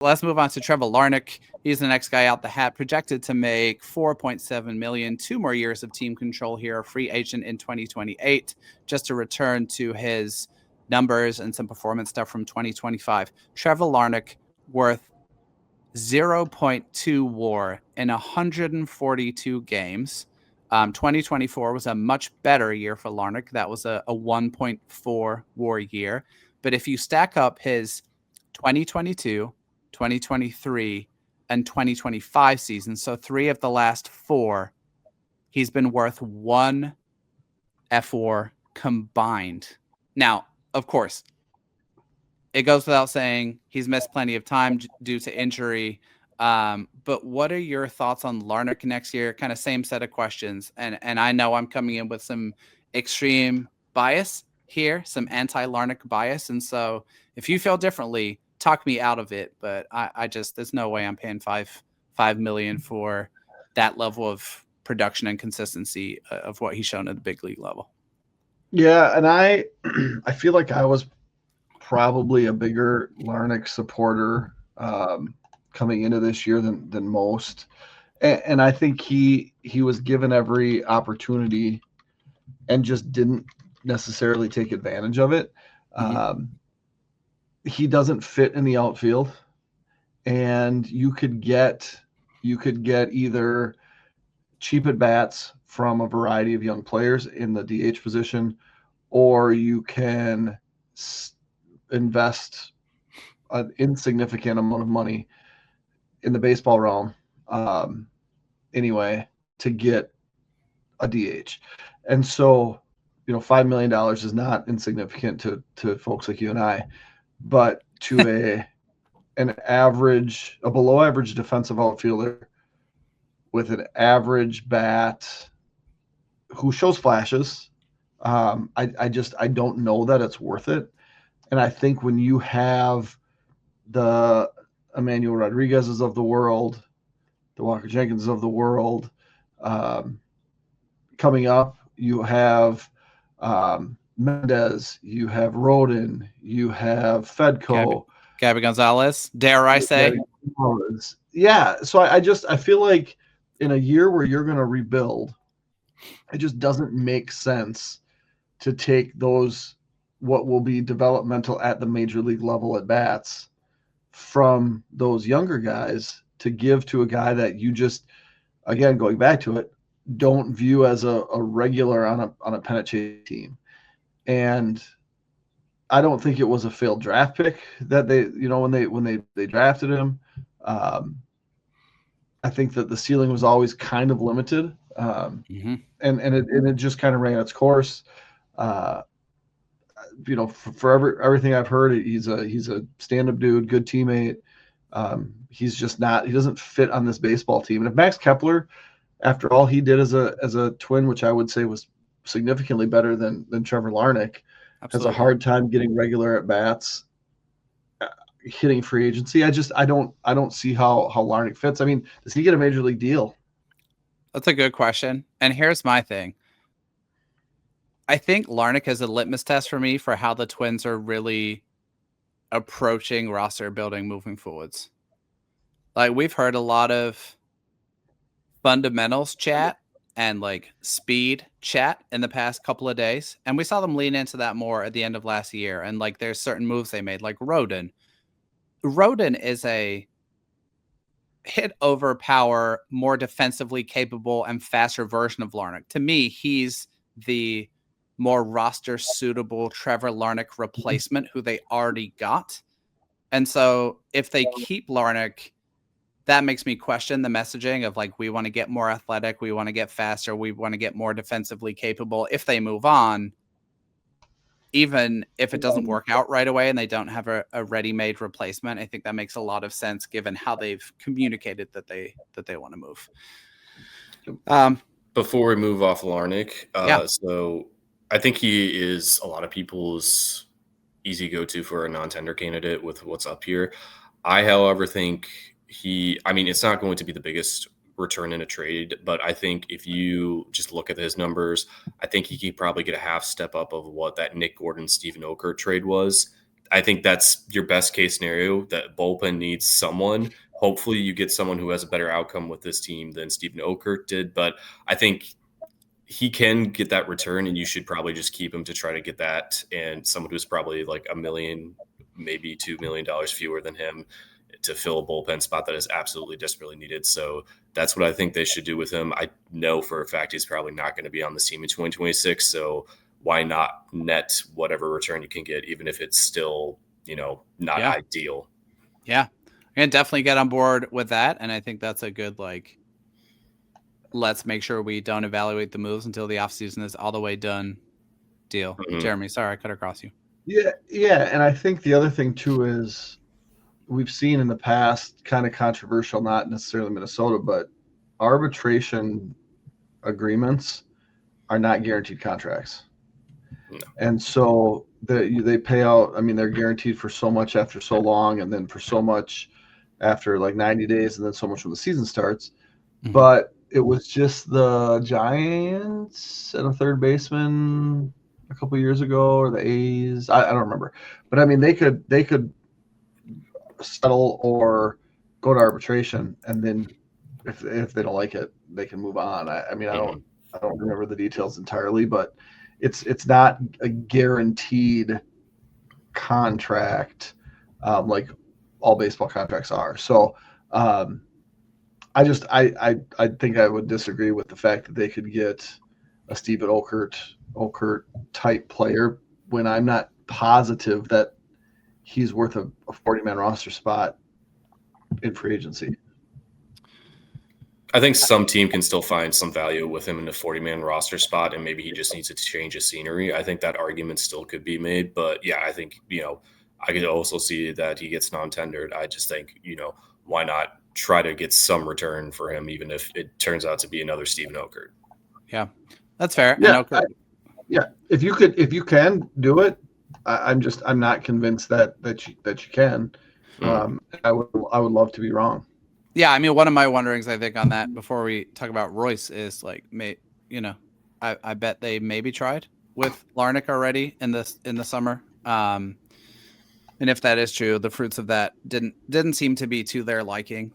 Let's move on to Trevor Larnach. He's the next guy out the hat, projected to make $4.7 million, 2 more years of team control here, a free agent in 2028, just to return to his numbers and some performance stuff from 2025. Trevor Larnach worth 0.2 WAR in 142 games. 2024 was a much better year for Larnach. That was a 1.4 WAR year. But if you stack up his 2022, 2023, and 2025 seasons, so 3 of the last 4, he's been worth 1 F4 combined. Now, of course, it goes without saying he's missed plenty of time due to injury. But what are your thoughts on Larnach next year? Kind of same set of questions. And I know I'm coming in with some extreme bias here, some anti-Larnach bias. And so if you feel differently, talk me out of it. But I just, there's no way I'm paying $5 million for that level of production and consistency of what he's shown at the big league level. Yeah, and I feel like I was probably a bigger Larnach supporter coming into this year than most, and I think he was given every opportunity and just didn't necessarily take advantage of it. Mm-hmm. He doesn't fit in the outfield, and you could get either cheap at bats from a variety of young players in the DH position, or you can invest an insignificant amount of money in the baseball realm anyway to get a DH. And so, $5 million is not insignificant to folks like you and I, but to a below average defensive outfielder with an average bat who shows flashes, I don't know that it's worth it. And I think when you have the Emmanuel Rodriguez's of the world, the Walker Jenkins of the world coming up, you have Mendez, you have Rodin, you have Fedko, Gabby Gonzalez, dare I say? Yeah. So I feel like in a year where you're going to rebuild, it just doesn't make sense to take those what will be developmental at the major league level at bats from those younger guys to give to a guy that you just, again, going back to it, don't view as a regular on a pennant chase team. And I don't think it was a failed draft pick that they, when they drafted him. I think that the ceiling was always kind of limited, and it just kind of ran its course. For everything I've heard, he's a stand-up dude, good teammate. He's just not. He doesn't fit on this baseball team. And if Max Kepler, after all he did as a Twin, which I would say was significantly better than Trevor Larnach, has a hard time getting regular at bats, hitting free agency, I don't see how Larnach fits. I mean, does he get a major league deal? That's a good question. And here's my thing. I think Larnach is a litmus test for me for how the Twins are really approaching roster building moving forwards. Like, we've heard a lot of fundamentals chat and like speed chat in the past couple of days. And we saw them lean into that more at the end of last year. And like, there's certain moves they made, like Rodin. Rodin is a hit over power, more defensively capable and faster version of Larnach. To me, he's the more roster suitable Trevor Larnach replacement who they already got. And so if they keep Larnach, that makes me question the messaging of like, we want to get more athletic, we want to get faster, we want to get more defensively capable. If they move on, even if it doesn't work out right away and they don't have a ready-made replacement, I think that makes a lot of sense given how they've communicated that they want to move. Before we move off Larnach, so I think he is a lot of people's easy go-to for a non-tender candidate with what's up here. I, however, think it's not going to be the biggest return in a trade, but I think if you just look at his numbers, I think he could probably get a half step up of what that Nick Gordon, Stephen Okert trade was. I think that's your best case scenario, that bullpen needs someone. Hopefully you get someone who has a better outcome with this team than Stephen Okert did. But I think he can get that return, and you should probably just keep him to try to get that. And someone who's probably like $1 million, maybe $2 million fewer than him to fill a bullpen spot that is absolutely desperately needed. So that's what I think they should do with him. I know for a fact he's probably not going to be on the team in 2026. So why not net whatever return you can get, even if it's still, not ideal. Yeah. And definitely get on board with that. And I think that's a good, let's make sure we don't evaluate the moves until the offseason is all the way done deal. Mm-hmm. Jeremy, sorry, I cut across you. Yeah. And I think the other thing too is we've seen in the past, kind of controversial, not necessarily Minnesota, but arbitration agreements are not guaranteed contracts. No. And so they pay out, they're guaranteed for so much after so long, and then for so much after like 90 days, and then so much when the season starts. Mm-hmm. But it was just the Giants and a third baseman a couple years ago, or the A's. I don't remember. But they could settle or go to arbitration, and then if they don't like it, they can move on. I don't remember the details entirely, but it's not a guaranteed contract like all baseball contracts are. So I think I would disagree with the fact that they could get a Stephen Okert type player when I'm not positive that he's worth a 40-man roster spot in free agency. I think some team can still find some value with him in the 40-man roster spot, and maybe he just needs to change his scenery. I think that argument still could be made. But, yeah, I think, I could also see that he gets non-tendered. I just think, why not try to get some return for him, even if it turns out to be another Stephen Okert. Yeah, that's fair. Yeah, if you can do it, I'm not convinced that you can. I would love to be wrong. Yeah, one of my wonderings, I think, on that before we talk about Royce is I bet they maybe tried with Larnach already in the summer. And if that is true, the fruits of that didn't seem to be to their liking.